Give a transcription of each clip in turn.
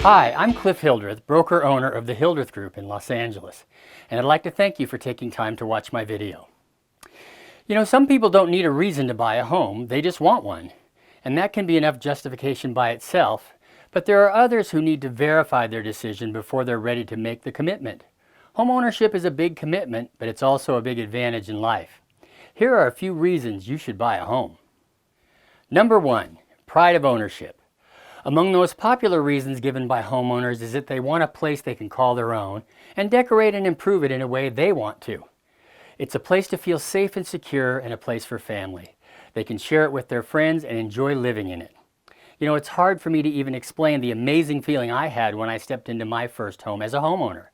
Hi, I'm Cliff Hildreth, broker-owner of the Hildreth Group in Los Angeles, and I'd like to thank you for taking time to watch my video. You know, some people don't need a reason to buy a home, they just want one, and that can be enough justification by itself, but there are others who need to verify their decision before they're ready to make the commitment. Homeownership is a big commitment, but it's also a big advantage in life. Here are a few reasons you should buy a home. Number 1, pride of ownership. Among the most popular reasons given by homeowners is that they want a place they can call their own and decorate and improve it in a way they want to. It's a place to feel safe and secure and a place for family. They can share it with their friends and enjoy living in it. You know, it's hard for me to even explain the amazing feeling I had when I stepped into my first home as a homeowner.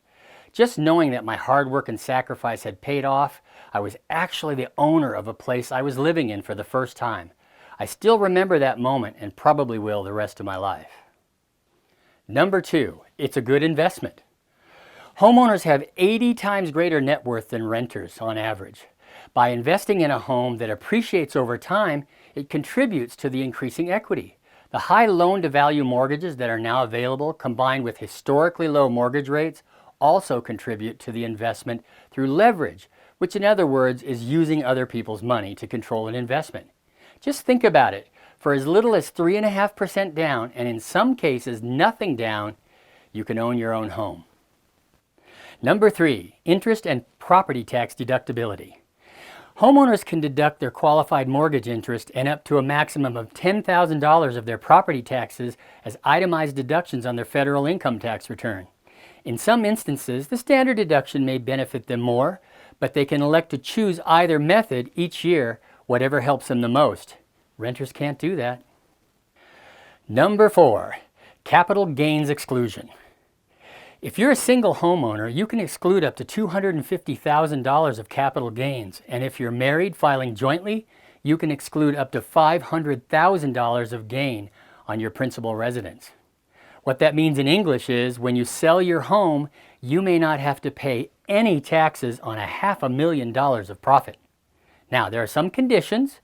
Just knowing that my hard work and sacrifice had paid off, I was actually the owner of a place I was living in for the first time. I still remember that moment and probably will the rest of my life. Number 2, it's a good investment. Homeowners have 80 times greater net worth than renters on average. By investing in a home that appreciates over time, it contributes to the increasing equity. The high loan-to-value mortgages that are now available, combined with historically low mortgage rates, also contribute to the investment through leverage, which in other words is using other people's money to control an investment. Just think about it. For as little as 3.5% down, and in some cases nothing down, you can own your own home. Number 3, interest and property tax deductibility. Homeowners can deduct their qualified mortgage interest and up to a maximum of $10,000 of their property taxes as itemized deductions on their federal income tax return. In some instances, the standard deduction may benefit them more, but they can elect to choose either method each year, whatever helps them the most. Renters can't do that. Number 4, capital gains exclusion. If you're a single homeowner, you can exclude up to $250,000 of capital gains, and if you're married filing jointly, you can exclude up to $500,000 of gain on your principal residence. What that means in English is when you sell your home, you may not have to pay any taxes on $500,000 of profit. Now, there are some conditions.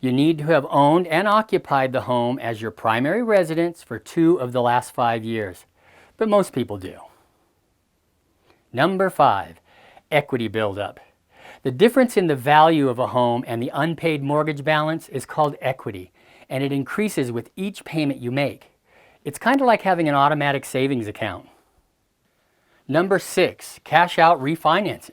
You need to have owned and occupied the home as your primary residence for 2 of the last 5 years, but most people do. Number 5, equity buildup. The difference in the value of a home and the unpaid mortgage balance is called equity, and it increases with each payment you make. It's kind of like having an automatic savings account. Number 6, cash out refinancing.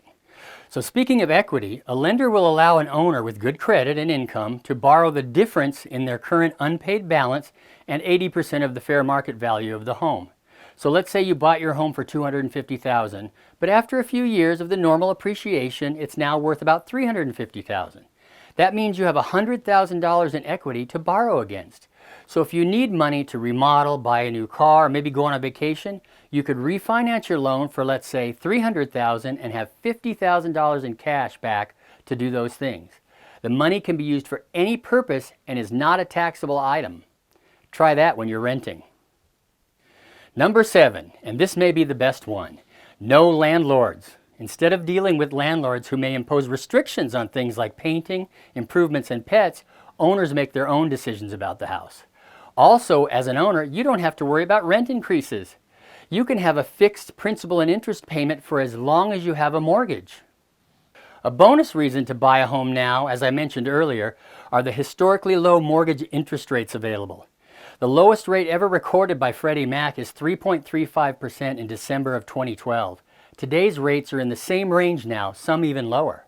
So speaking of equity, a lender will allow an owner with good credit and income to borrow the difference in their current unpaid balance and 80% of the fair market value of the home. So let's say you bought your home for $250,000, but after a few years of the normal appreciation, it's now worth about $350,000. That means you have $100,000 in equity to borrow against. So if you need money to remodel, buy a new car, or maybe go on a vacation, you could refinance your loan for, let's say, $300,000 and have $50,000 in cash back to do those things. The money can be used for any purpose and is not a taxable item. Try that when you're renting. Number 7, and this may be the best one, no landlords. Instead of dealing with landlords who may impose restrictions on things like painting, improvements, and pets, owners make their own decisions about the house. Also, as an owner, you don't have to worry about rent increases. You can have a fixed principal and interest payment for as long as you have a mortgage. A bonus reason to buy a home now, as I mentioned earlier, are the historically low mortgage interest rates available. The lowest rate ever recorded by Freddie Mac is 3.35% in December of 2012. Today's rates are in the same range now, some even lower.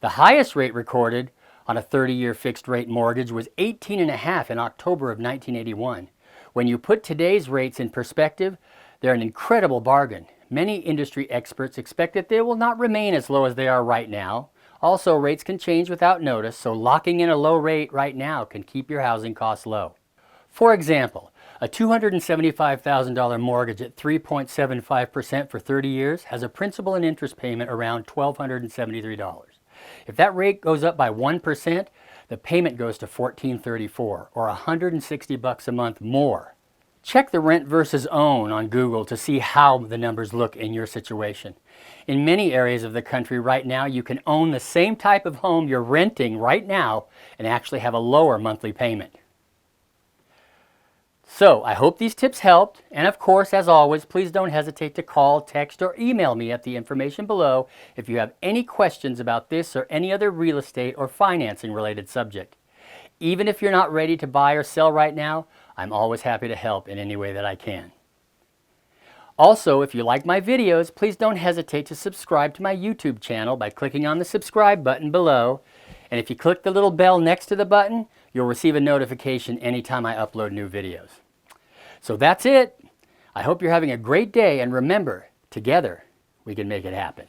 The highest rate recorded on a 30-year fixed-rate mortgage was 18.5% in October of 1981. When you put today's rates in perspective, they're an incredible bargain. Many industry experts expect that they will not remain as low as they are right now. Also, rates can change without notice, so locking in a low rate right now can keep your housing costs low. For example, a $275,000 mortgage at 3.75% for 30 years has a principal and interest payment around $1,273. If that rate goes up by 1%, the payment goes to $1,434 or $160 a month more. Check the rent versus own on Google to see how the numbers look in your situation. In many areas of the country right now, you can own the same type of home you're renting right now and actually have a lower monthly payment. So I hope these tips helped, and of course, as always, please don't hesitate to call, text, or email me at the information below if you have any questions about this or any other real estate or financing related subject. Even if you're not ready to buy or sell right now, I'm always happy to help in any way that I can. Also, if you like my videos, please don't hesitate to subscribe to my YouTube channel by clicking on the subscribe button below. And if you click the little bell next to the button, you'll receive a notification anytime I upload new videos. So that's it. I hope you're having a great day, and remember, together we can make it happen.